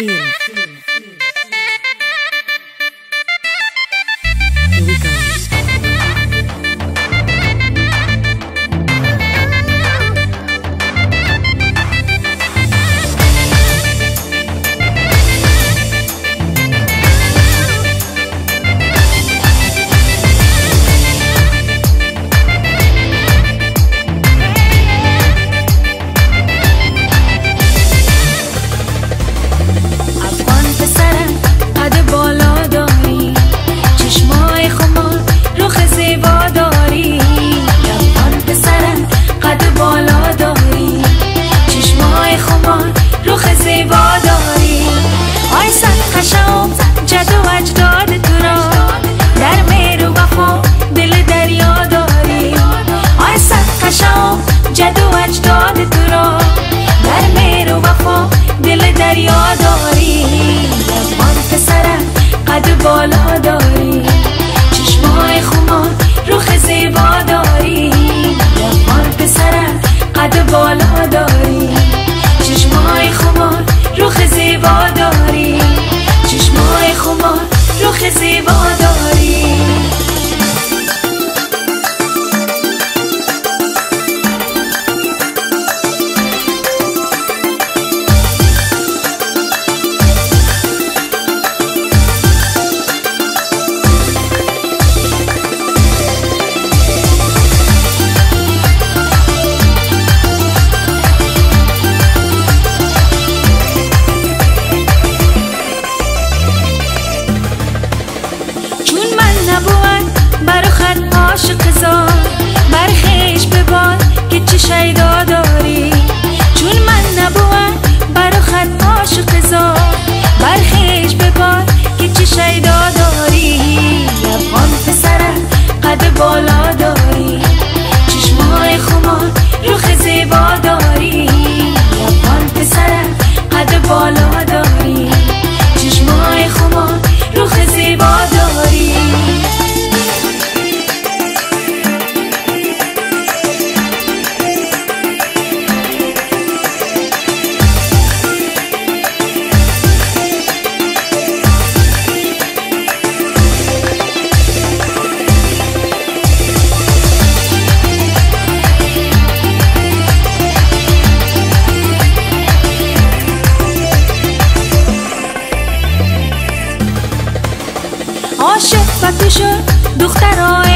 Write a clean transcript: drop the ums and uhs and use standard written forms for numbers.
Here we go. دریا داری لبان پسرم قد بالا داری چشمای خمار رخ زیبا داری لبان پسرم قد بالا داری چشمای خمار رخ زیبا داری چشمای خمار رخ زیبا داری عاشق زار برخیش بباد که چه شیدا داری چون من نبوم برا خط عاشق زار برخیش بباد که چه شیدا داری لبان پسرم قد بالا داری چشمای خمار رخ زیبا داری لبان پسرم قد بالا داری چشمای خمار رخ زیبا داری عاشق و تو شد دخترای